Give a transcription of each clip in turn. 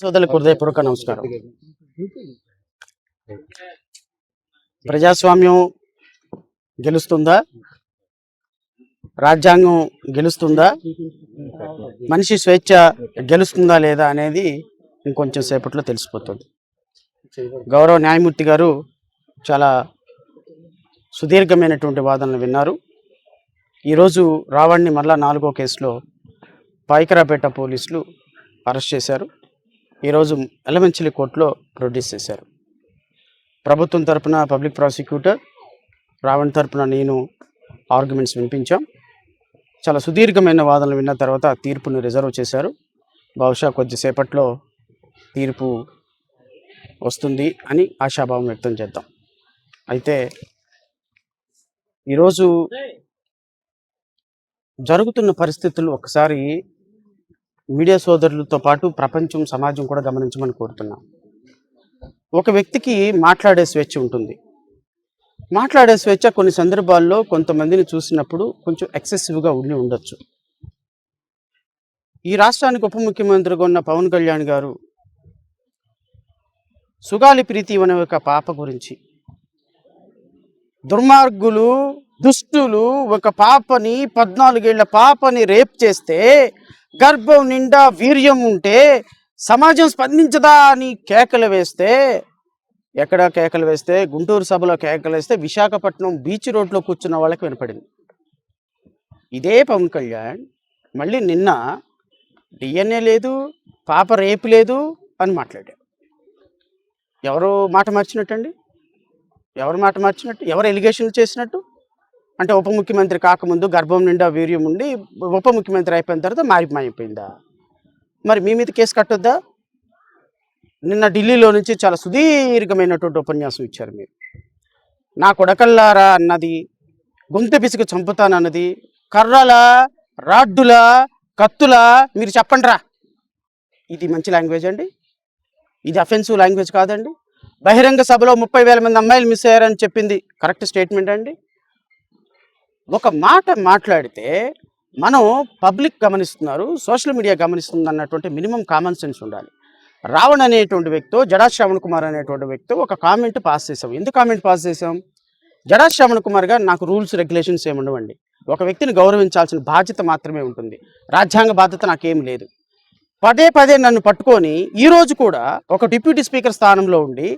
సోదరులకు హృదయపూర్వక నమస్కారం. ప్రజాస్వామ్యం గెలుస్తుందా, రాజ్యాంగం గెలుస్తుందా, మనిషి స్వేచ్ఛ గెలుస్తుందా లేదా అనేది ఇంకొంచెం సేపట్లో తెలిసిపోతుంది. గౌరవ న్యాయమూర్తి గారు చాలా సుదీర్ఘమైనటువంటి వాదనలు విన్నారు. ఈరోజు రావణ్ణి మళ్ళా 4వ కేసులో పాయికరాపేట పోలీసులు అరెస్ట్ చేశారు. ఈరోజు ఎలమంచిలి కోర్టులో ప్రొడ్యూస్ చేశారు. ప్రభుత్వం తరపున పబ్లిక్ ప్రాసిక్యూటర్, రావణ్ తరపున నేను ఆర్గ్యుమెంట్స్ వినిపించాం. చాలా సుదీర్ఘమైన వాదనలు విన్న తర్వాత తీర్పును రిజర్వ్ చేశారు. బహుశా కొద్దిసేపట్లో తీర్పు వస్తుంది అని ఆశాభావం వ్యక్తం చేద్దాం. అయితే ఈరోజు జరుగుతున్న పరిస్థితులు ఒకసారి మీడియా సోదరులతో పాటు ప్రపంచం, సమాజం కూడా గమనించమని కోరుతున్నాం. ఒక వ్యక్తికి మాట్లాడే స్వేచ్ఛ ఉంటుంది. మాట్లాడే స్వేచ్ఛ కొన్ని సందర్భాల్లో కొంతమందిని చూసినప్పుడు కొంచెం ఎక్సెసివ్గా ఉండొచ్చు. ఈ రాష్ట్రానికి ఉప ముఖ్యమంత్రిగా ఉన్న పవన్ కళ్యాణ్ గారు సుగాలి ప్రీతి అనే ఒక పాప గురించి, దుర్మార్గులు, దుష్టులు ఒక పాపని, 14 ఏళ్ల పాపని రేప్ చేస్తే, గర్భం నిండా వీర్యం ఉంటే సమాజం స్పందించదా అని కేకలు వేస్తే, ఎక్కడ కేకలు వేస్తే, గుంటూరు సభలో కేకలు వేస్తే విశాఖపట్నం బీచ్ రోడ్లో కూర్చున్న వాళ్ళకి వినపడింది. ఇదే పవన్ కళ్యాణ్ మళ్ళీ నిన్న డిఎన్ఏ లేదు, పాప రేపు లేదు అని మాట్లాడాడు. ఎవరు మాట మార్చినట్టండి? ఎవరు మాట మార్చినట్టు? ఎవరు ఎలిగేషన్లు చేసినట్టు? అంటే ఉప ముఖ్యమంత్రి కాకముందు గర్భం నిండా వీర్యం ఉండి ఉప ముఖ్యమంత్రి అయిపోయిన తర్వాత మారిపోయిందా? మరి మీ మీద కేసు కట్టొద్దా? నిన్న ఢిల్లీలో నుంచి చాలా సుదీర్ఘమైనటువంటి ఉపన్యాసం ఇచ్చారు మీరు. నా కొడకల్లారా అన్నది, గొంతు పిసికి చంపుతానన్నది, కర్రల, రాడ్డుల, కత్తుల, మీరు చెప్పండి రా. ఇది మంచి లాంగ్వేజ్ అండి? ఇది అఫెన్సివ్ లాంగ్వేజ్ కాదండి? బహిరంగ సభలో 30,000 మంది అమ్మాయిలు మిస్ అయ్యారని చెప్పింది కరెక్ట్ స్టేట్మెంట్ అండి? ఒక మాట మాట్లాడితే మనం పబ్లిక్ గమనిస్తున్నారు, సోషల్ మీడియా గమనిస్తుంది అన్నటువంటి మినిమం కామన్ సెన్స్ ఉండాలి. రావణ్ అనేటువంటి వ్యక్తి, జడా శ్రవణ్ కుమార్ అనేటువంటి వ్యక్తి ఒక కామెంట్ పాస్ చేసాం. ఎందుకు కామెంట్ పాస్ చేసాం? జడా శ్రవణ్ కుమార్ గారు, నాకు రూల్స్ రెగ్యులేషన్స్ ఏమి ఉండవండి, ఒక వ్యక్తిని గౌరవించాల్సిన బాధ్యత మాత్రమే ఉంటుంది, రాజ్యాంగ బాధ్యత నాకేం లేదు. పదే నన్ను పట్టుకొని ఈరోజు కూడా ఒక డిప్యూటీ స్పీకర్ స్థానంలో ఉండి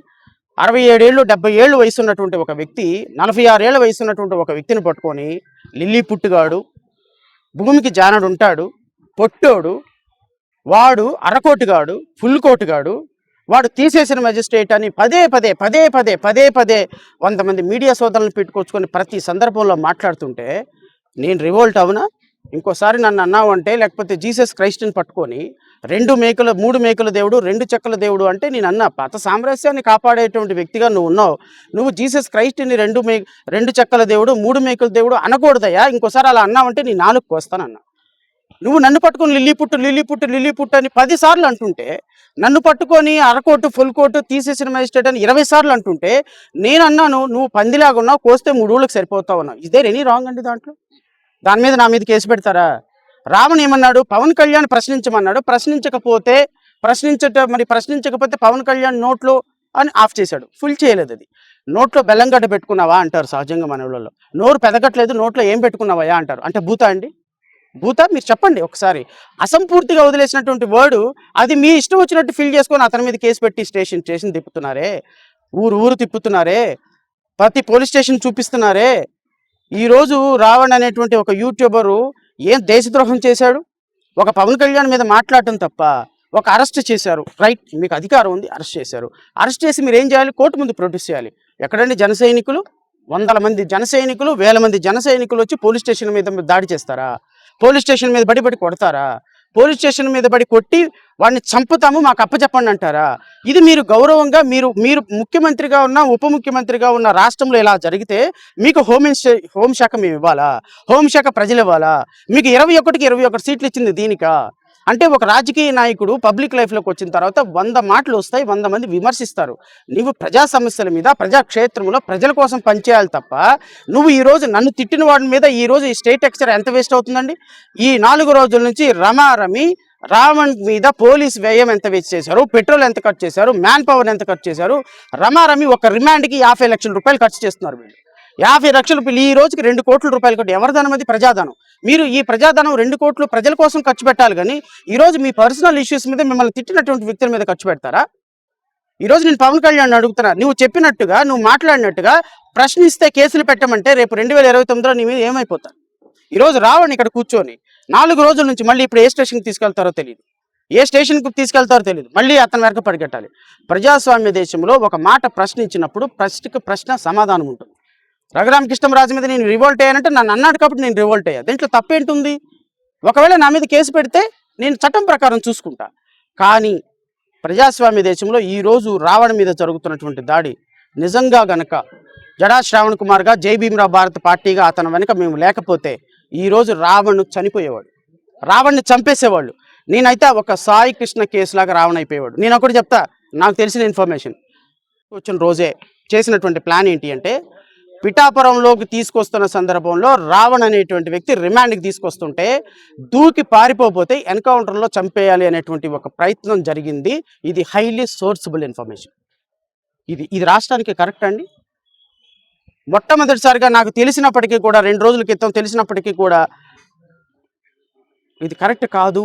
67 ఏళ్ళు 70 ఏళ్ళు వయసు ఉన్నటువంటి ఒక వ్యక్తి, 46 ఏళ్ళ వయసు ఉన్నటువంటి ఒక వ్యక్తిని పట్టుకొని, లిల్లీ పుట్టుగాడు, భూమికి జానడు ఉంటాడు, పొట్టోడు, వాడు అరకోటుగాడు, ఫుల్ కోటుగాడు, వాడు తీసేసిన మెజిస్ట్రేట్ అని పదే పదే 100 మంది మీడియా సోదరులను పెట్టుకొచ్చుకొని ప్రతి సందర్భంలో మాట్లాడుతుంటే నేను రివోల్ట్ అవునా? ఇంకోసారి నన్ను అన్నావు అంటే, లేకపోతే జీసస్ క్రైస్ట్ని పట్టుకొని 3 మేకుల దేవుడు, 2 చెక్కల దేవుడు అంటే నేను అన్నా, పాత సామ్రాజ్యాన్ని కాపాడేటువంటి వ్యక్తిగా నువ్వు ఉన్నావు. నువ్వు జీసస్ క్రైస్ట్ని 2 చెక్కల దేవుడు, 3 మేకుల దేవుడు అనకూడదయ్యా. ఇంకోసారి అలా అన్నావంటే నీ నాలుగు వస్తానన్నా. నువ్వు నన్ను పట్టుకొని లిల్లీ పుట్టు అని 10 సార్లు అంటుంటే, నన్ను పట్టుకొని అరకోటు, ఫుల్ కోటు, తీసేసిన మెజిస్ట్రేట్ అని 20 సార్లు అంటుంటే నేను అన్నాను, నువ్వు పందిలాగా ఉన్నావు, కోస్తే 3 ఊళ్ళకి సరిపోతావు అన్నావు. ఇదే ఎనీ రాంగ్ అండి దాంట్లో? దాని మీద నా మీద కేసు పెడతారా? రావణ్ ఏమన్నాడు? పవన్ కళ్యాణ్ ప్రశ్నించమన్నాడు. ప్రశ్నించకపోతే పవన్ కళ్యాణ్ నోట్లో అని ఆఫ్ చేశాడు, ఫుల్ చేయలేదు. అది నోట్లో బెల్లం గడ్డ పెట్టుకున్నావా అంటారు సహజంగా మన ఊళ్ళలో. నోరు పెదగట్లేదు, నోట్లో ఏం పెట్టుకున్నావా అంటారు. అంటే భూత అండి? భూత? మీరు చెప్పండి ఒకసారి. అసంపూర్తిగా వదిలేసినటువంటి వర్డు అది మీ ఇష్టం వచ్చినట్టు ఫిల్ చేసుకొని అతని మీద కేసు పెట్టి స్టేషన్ తిప్పుతున్నారే, ఊరు తిప్పుతున్నారే, ప్రతి పోలీస్ స్టేషన్ చూపిస్తున్నారే. ఈరోజు రావణ్ అనేటువంటి ఒక యూట్యూబరు ఏం దేశద్రోహం చేశాడు? ఒక పవన్ కళ్యాణ్ మీద మాట్లాడటం తప్ప ఒక అరెస్ట్ చేశారు. రైట్, మీకు అధికారం ఉంది, అరెస్ట్ చేశారు. అరెస్ట్ చేసి మీరు ఏం చేయాలి? కోర్టు ముందు ప్రొడ్యూస్ చేయాలి. ఎక్కడండి జన సైనికులు? 100 మంది జన సైనికులు, 1000 మంది జన సైనికులు వచ్చి పోలీస్ స్టేషన్ మీద దాడి చేస్తారా? పోలీస్ స్టేషన్ మీద బడి కొడతారా? పోలీస్ స్టేషన్ మీద బడి కొట్టి వాడిని చంపుతాము, మాకు అప్పచెప్పండి అంటారా? ఇది మీరు గౌరవంగా, మీరు ముఖ్యమంత్రిగా ఉన్న, ఉప ముఖ్యమంత్రిగా ఉన్న రాష్ట్రంలో ఇలా జరిగితే మీకు హోంశాఖ మేము ఇవ్వాలా? హోంశాఖ ప్రజలు ఇవ్వాలా? మీకు 21కి 21 సీట్లు ఇచ్చింది దీనికా? అంటే ఒక రాజకీయ నాయకుడు పబ్లిక్ లైఫ్లోకి వచ్చిన తర్వాత 100 మాటలు వస్తాయి, 100 మంది విమర్శిస్తారు. నువ్వు ప్రజా సమస్యల మీద ప్రజాక్షేత్రంలో ప్రజల కోసం పనిచేయాలి తప్ప నువ్వు ఈరోజు నన్ను తిట్టిన వాడి మీద ఈరోజు ఈ స్టేట్ ఎక్స్చర్ ఎంత వేస్ట్ అవుతుందండి? ఈ 4 రోజుల నుంచి రమారమి రావణ్ మీద పోలీస్ వ్యయం ఎంత వేస్ట్ చేశారు, పెట్రోల్ ఎంత ఖర్చు చేశారు, మ్యాన్ పవర్ ఎంత ఖర్చు చేశారు. రమారమి ఒక రిమాండ్కి 50 లక్షల రూపాయలు ఖర్చు చేస్తున్నారు వీళ్ళు. 50 లక్షల రూపాయలు ఈ రోజుకి 2 కోట్ల రూపాయలు కొట్టి ఎవరి ధనం అది? ప్రజాధనం. మీరు ఈ ప్రజాధనం 2 కోట్లు ప్రజల కోసం ఖర్చు పెట్టాలి కానీ ఈరోజు మీ పర్సనల్ ఇష్యూస్ మీద మిమ్మల్ని తిట్టినటువంటి వ్యక్తుల మీద ఖర్చు పెడతారా? ఈరోజు నేను పవన్ కళ్యాణ్ అడుగుతున్నా, నువ్వు చెప్పినట్టుగా నువ్వు మాట్లాడినట్టుగా ప్రశ్నిస్తే కేసులు పెట్టమంటే రేపు 2029లో నీ మీద ఏమైపోతారు? ఈరోజు రావణ్ ఇక్కడ కూర్చొని 4 రోజుల నుంచి మళ్ళీ ఇప్పుడు ఏ స్టేషన్కి తీసుకెళ్తారో తెలియదు, ఏ స్టేషన్కి తీసుకెళ్తారో తెలియదు, మళ్ళీ అతని వెనక పరిగెట్టాలి. ప్రజాస్వామ్య దేశంలో ఒక మాట ప్రశ్నించినప్పుడు ప్రశ్నకు ప్రశ్న సమాధానం ఉంటుంది. రఘురామకృష్ణరాజు మీద నేను రివోల్ట్ అయ్యానంటే నన్ను అన్నాడు కాబట్టి నేను రివోల్ట్ అయ్యా. దీంట్లో తప్పేంటుంది? ఒకవేళ నా మీద కేసు పెడితే నేను చట్టం ప్రకారం చూసుకుంటా. కానీ ప్రజాస్వామ్య దేశంలో ఈరోజు రావణ్ మీద జరుగుతున్నటువంటి దాడి నిజంగా గనక జడా శ్రావణ్ కుమార్గా జై భీమ్రావ్ భారత్ పార్టీగా అతని వెనక మేము లేకపోతే ఈరోజు రావణ్ చనిపోయేవాడు, రావణ్ని చంపేసేవాళ్ళు. నేనైతే ఒక సాయి కృష్ణ కేసులాగా రావణ్ అయిపోయేవాడు. నేను ఒకటి చెప్తా, నాకు తెలిసిన ఇన్ఫర్మేషన్ వచ్చిన రోజే చేసినటువంటి ప్లాన్ ఏంటి అంటే పిఠాపురంలోకి తీసుకొస్తున్న సందర్భంలో రావణ్ అనేటువంటి వ్యక్తి రిమాండ్కి తీసుకొస్తుంటే దూకి పారిపోతే ఎన్కౌంటర్లో చంపేయాలి అనేటువంటి ఒక ప్రయత్నం జరిగింది. ఇది హైలీ సోర్సబుల్ ఇన్ఫర్మేషన్. ఇది రాష్ట్రానికి కరెక్ట్ అండి? మొట్టమొదటిసారిగా నాకు తెలిసినప్పటికీ కూడా 2 రోజుల క్రితం తెలిసినప్పటికీ కూడా ఇది కరెక్ట్ కాదు.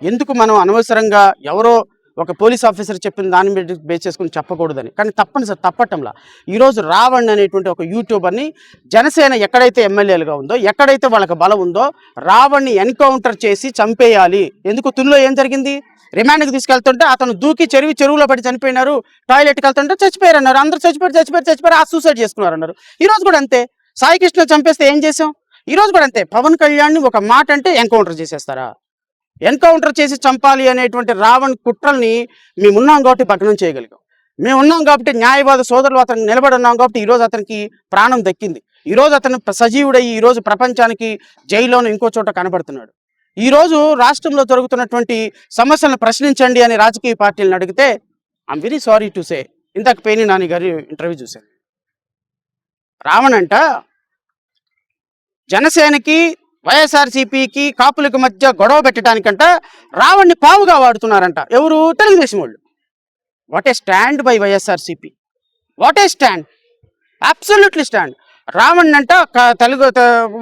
ఎందుకు మనం అనవసరంగా ఎవరో ఒక పోలీస్ ఆఫీసర్ చెప్పిన దాన్ని బేస్ చేసుకుని చెప్పకూడదని. కానీ తప్పనిసరి తప్పటంలా ఈరోజు రావణ్ అనేటువంటి ఒక యూట్యూబర్ని జనసేన ఎక్కడైతే ఎమ్మెల్యేలుగా ఉందో, ఎక్కడైతే వాళ్ళకి బలం ఉందో రావణ్ని ఎన్కౌంటర్ చేసి చంపేయాలి. ఎందుకు? తునిలో ఏం జరిగింది? రిమాండ్కి తీసుకెళ్తుంటే అతను దూకి చెరువులో పడి చనిపోయినారు, టాయిలెట్కి వెళ్తుంటే చచ్చిపోయారు అన్నారు. అందరూ చచ్చిపోయారు, ఆ సూసైడ్ చేసుకున్నారు అన్నారు. ఈరోజు కూడా అంతే. సాయి కృష్ణ చంపేస్తే ఏం చేసాం? ఈరోజు కూడా అంతే. పవన్ కళ్యాణ్ని ఒక మాట అంటే ఎన్కౌంటర్ చేసేస్తారా? ఎన్కౌంటర్ చేసి చంపాలి అనేటువంటి రావణ్ కుట్రల్ని మేమున్నాం కాబట్టి భగ్నం చేయగలిగాం. మేమున్నాం కాబట్టి న్యాయవాద సోదరులు అతనికి నిలబడి ఉన్నాం కాబట్టి ఈరోజు అతనికి ప్రాణం దక్కింది. ఈరోజు అతను సజీవుడయ్యి ఈరోజు ప్రపంచానికి జైల్లోనూ ఇంకో చోట కనబడుతున్నాడు. ఈరోజు రాష్ట్రంలో జరుగుతున్నటువంటి సమస్యలను ప్రశ్నించండి అని రాజకీయ పార్టీలను అడిగితే I'm very sorry to say, ఇంతకు పేర్ని నాని గారి ఇంటర్వ్యూ చూశాను. రావణ్ అంట జనసేనకి వైఎస్ఆర్సీపీకి కాపులకు మధ్య గొడవ పెట్టడానికంట రావణ్ని పావుగా వాడుతున్నారంట. ఎవరు? తెలుగుదేశం వాళ్ళు. What a stand by YSRCP, what a stand, absolutely stand. Ravan అంట తెలుగు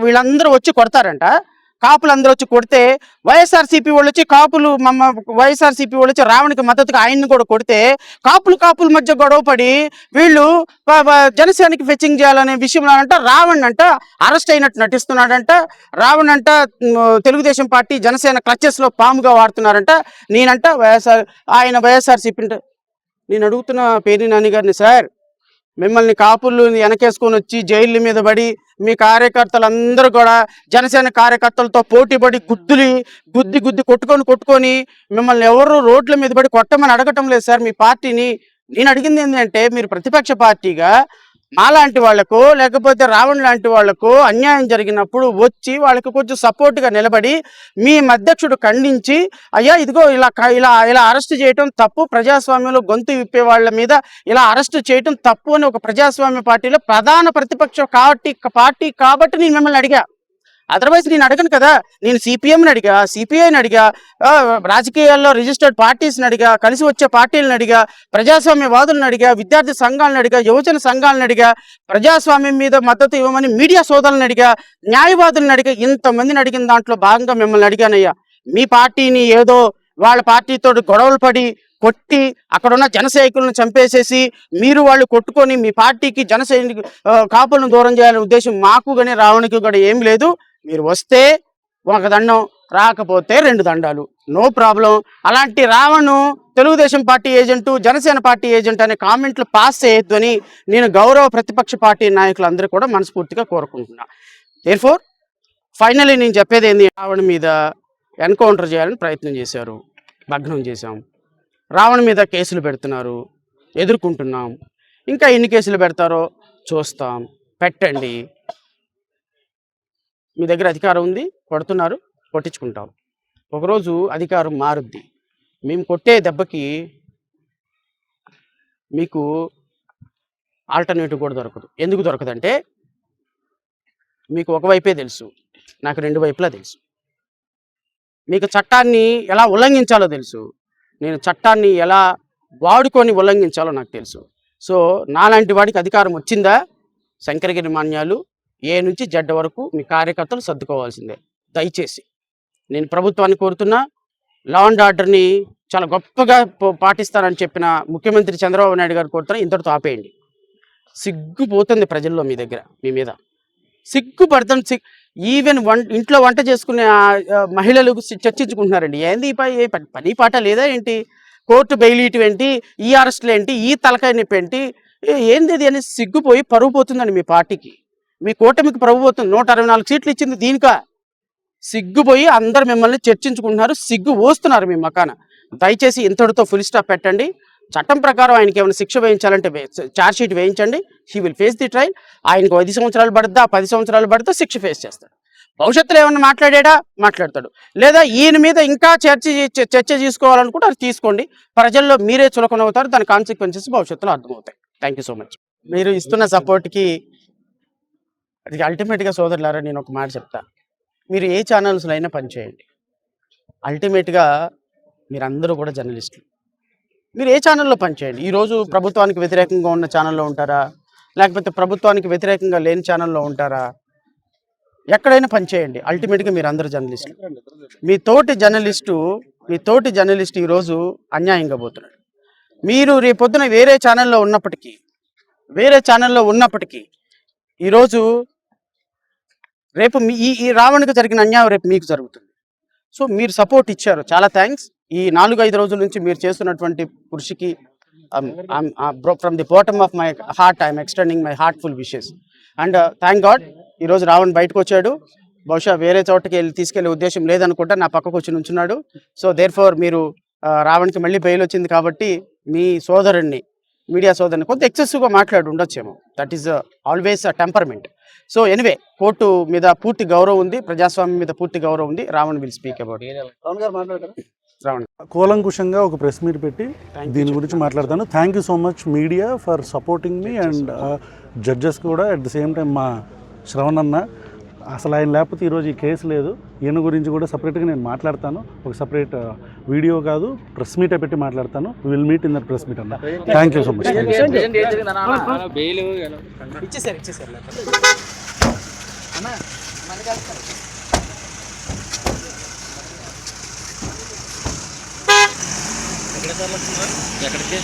వీళ్ళందరూ వచ్చి కొడతారంట, కాపులు అందరూ వచ్చి కొడితే వైఎస్ఆర్సీపీ వాళ్ళు వచ్చి వైఎస్ఆర్సీపీ వాళ్ళు వచ్చి రావణ్కి మద్దతుగా ఆయన్ని కూడా కొడితే కాపుల మధ్య గొడవ పడి వీళ్ళు జనసేనకి ఫెచ్చింగ్ చేయాలనే విషయంలో అంట రావణ్ అంట అరెస్ట్ అయినట్టు నటిస్తున్నాడంట. రావణ్ అంట తెలుగుదేశం పార్టీ జనసేన క్లచెస్లో పాముగా వాడుతున్నారంట. నేనంట వైఎస్ఆర్సీపీ అంటే నేను అడుగుతున్న పేర్ని నాని గారిని, సార్ మిమ్మల్ని కాపులు వెనకేసుకొని వచ్చి జైళ్ళ మీద పడి మీ కార్యకర్తలందరూ కూడా జనసేన కార్యకర్తలతో పోటీపడి గుద్ది కొట్టుకొని మిమ్మల్ని ఎవరు రోడ్ల మీద పడి కొట్టమని అడగటం లేదు సార్ మీ పార్టీని. నేను అడిగింది ఏంటంటే మీరు ప్రతిపక్ష పార్టీగా మాలాంటి వాళ్లకు లేకపోతే రావణ్ లాంటి వాళ్లకు అన్యాయం జరిగినప్పుడు వచ్చి వాళ్ళకి కొంచెం సపోర్ట్గా నిలబడి మీ అధ్యక్షుడు ఖండించి అయ్యా ఇదిగో ఇలా అరెస్ట్ చేయటం తప్పు, ప్రజాస్వామ్యంలో గొంతు విప్పే వాళ్ళ మీద ఇలా అరెస్ట్ చేయటం తప్పు అని ఒక ప్రజాస్వామ్య పార్టీలో ప్రధాన ప్రతిపక్ష పార్టీ కాబట్టి నేను మిమ్మల్ని అడిగా. అదర్వైజ్ నేను అడగను కదా. నేను సిపిఎంని అడిగా, సిపిఐని అడిగా, రాజకీయాల్లో రిజిస్టర్డ్ పార్టీస్ని అడిగా, కలిసి వచ్చే పార్టీలను అడిగా, ప్రజాస్వామ్యవాదులను అడిగా, విద్యార్థి సంఘాలను అడిగా, యువజన సంఘాలను అడిగా, ప్రజాస్వామ్యం మీద మద్దతు ఇవ్వమని మీడియా సోదరులను అడిగా, న్యాయవాదులను అడిగా. ఇంతమందిని అడిగిన దాంట్లో భాగంగా మిమ్మల్ని అడిగానయ్యా. మీ పార్టీని ఏదో వాళ్ళ పార్టీతో గొడవలు పడి కొట్టి అక్కడున్న జనసైనికులను చంపేసేసి మీరు వాళ్ళు కొట్టుకొని మీ పార్టీకి జనసైనికు కాపులను దూరం చేయాలనే ఉద్దేశం మాకు కానీ రావణ్కి కూడా ఏం లేదు. మీరు వస్తే ఒక దండం, రాకపోతే 2 దండాలు, నో ప్రాబ్లం. అలాంటి Ravan Telugu Desam party agent, Janasena party agent అనే కామెంట్లు పాస్ చేయొద్దు అని నేను గౌరవ ప్రతిపక్ష పార్టీ నాయకులందరూ కూడా మనస్ఫూర్తిగా కోరుకుంటున్నా. దేర్ఫోర్ ఫైనల్లీ నేను చెప్పేది ఏంది, రావణ్ మీద ఎన్కౌంటర్ చేయాలని ప్రయత్నం చేశారు, భగ్నం చేశాం. రావణ్ మీద కేసులు పెడుతున్నారు, ఎదుర్కొంటున్నాం. ఇంకా ఎన్ని కేసులు పెడతారో చూస్తాం. పెట్టండి, మీ దగ్గర అధికారం ఉంది, కొడుతున్నారు, కొట్టించుకుంటాం. ఒకరోజు అధికారం మారుద్ది. మేము కొట్టే దెబ్బకి మీకు ఆల్టర్నేటివ్ కూడా దొరకదు. ఎందుకు దొరకదంటే మీకు ఒకవైపే తెలుసు, నాకు 2 వైపులా తెలుసు. మీకు చట్టాన్ని ఎలా ఉల్లంఘించాలో తెలుసు, నేను చట్టాన్ని ఎలా వాడుకొని ఉల్లంఘించాలో నాకు తెలుసు. సో నాలాంటి వాడికి అధికారం వచ్చిందా, శంకరగిరి మాన్యాలు ఏ నుంచి జెడ్ వరకు మీ కార్యకర్తలు సర్దుకోవాల్సిందే. దయచేసి నేను ప్రభుత్వాన్ని కోరుతున్నా, లా అండ్ ఆర్డర్ని చాలా గొప్పగా పాటిస్తానని చెప్పిన ముఖ్యమంత్రి చంద్రబాబు నాయుడు గారు కోరుతున్నా, ఇంతటితో ఆపేయండి. సిగ్గుపోతుంది ప్రజల్లో మీ దగ్గర, మీ మీద సిగ్గుపడుతుంది. ఈవెన్ ఇంట్లో వంట చేసుకునే మహిళలు చర్చించుకుంటున్నారండి. ఏంది ఈ పని పాట లేదా ఏంటి, కోర్టు బెయిల్ ఇటు ఏంటి, ఈ అరెస్టులు ఏంటి, ఈ తలకాయ నొప్పి ఏంటి, ఏంది ఇది అని సిగ్గుపోయి పరువు పోతుందండి మీ పార్టీకి. మీ కూటమికి పరువు పోతుంది. 164 సీట్లు ఇచ్చింది దీనికా. సిగ్గుపోయి అందరు మిమ్మల్ని చర్చించుకుంటున్నారు, సిగ్గు ఓస్తున్నారు మీ మకాన. దయచేసి ఇంతటితో ఫుల్ స్టాప్ పెట్టండి. చట్టం ప్రకారం ఆయనకి ఏమైనా శిక్ష వేయించాలంటే ఛార్జ్ షీట్ వేయించండి. He will face the trial. ఆయనకు 5 సంవత్సరాలు పడుద్దా, 10 సంవత్సరాలు పడితే శిక్ష ఫేస్ చేస్తాడు. భవిష్యత్తులో ఏమన్నా మాట్లాడా మాట్లాడతాడు, లేదా ఈయన మీద ఇంకా చర్చ తీసుకోవాలనుకుంటే అది తీసుకోండి. ప్రజల్లో మీరే చులకనవుతారు, దాని కాన్సిక్వెన్సెస్ భవిష్యత్తులో అర్థమవుతాయి. Thank you so much. మీరు ఇస్తున్న సపోర్ట్కి అది అల్టిమేట్గా సోదరులారా నేను ఒక మాట చెప్తా, మీరు ఏ ఛానల్స్లో అయినా పనిచేయండి. అల్టిమేట్గా మీరందరూ కూడా జర్నలిస్టులు. మీరు ఏ ఛానల్లో పనిచేయండి. ఈరోజు ప్రభుత్వానికి వ్యతిరేకంగా ఉన్న ఛానల్లో ఉంటారా, లేకపోతే ప్రభుత్వానికి వ్యతిరేకంగా లేని ఛానల్లో ఉంటారా, ఎక్కడైనా పనిచేయండి. అల్టిమేట్గా మీరు అందరూ జర్నలిస్టులు. మీ తోటి జర్నలిస్టు ఈరోజు అన్యాయంగా పోతున్నాడు. మీరు రేపొద్దున వేరే ఛానల్లో ఉన్నప్పటికీ ఈరోజు రేపు ఈ రావణ్కి జరిగిన అన్యాయం రేపు మీకు జరుగుతుంది. సో మీరు సపోర్ట్ ఇచ్చారు, చాలా థ్యాంక్స్. ఈ 4-5 రోజుల నుంచి మీరు చేస్తున్నటువంటి కృషికి from the bottom of my heart I'm extending my heartful wishes. And thank God ఈరోజు రావణ్ బయటకు వచ్చాడు. బహుశా వేరే చోటకి తీసుకెళ్లే ఉద్దేశం లేదనుకుంటా, నా పక్కకు వచ్చి నుంచున్నాడు. సో దేర్ ఫోర్ మీరు రావణ్కి మళ్ళీ బెయిల్ వచ్చింది కాబట్టి మీ సోదరుణ్ణి, మీడియా సోదరుని కొంత ఎక్సెసివ్గా మాట్లాడి ఉండొచ్చేమో. That is always a temperament. So anyway court మీద పూర్తి గౌరవం ఉంది, ప్రజాస్వామ్యం మీద పూర్తి గౌరవం ఉంది. Ravan will speak about. Ravan కూలంకుషంగా ఒక ప్రెస్ మీట్ పెట్టి దీని గురించి మాట్లాడతాను. Thank you so much media for supporting me and judges కూడా అట్ ది సేమ్ టైం మా శ్రవణ్ అన్న. అసలు ఆయన లేకపోతే ఈరోజు ఈ కేసు లేదు. ఈయన గురించి కూడా సపరేట్గా నేను మాట్లాడతాను, ఒక సపరేట్ వీడియో కాదు ప్రెస్ మీటే పెట్టి మాట్లాడతాను. Will meet in that press meet అన్న. Thank you so much. ఎక్కడికి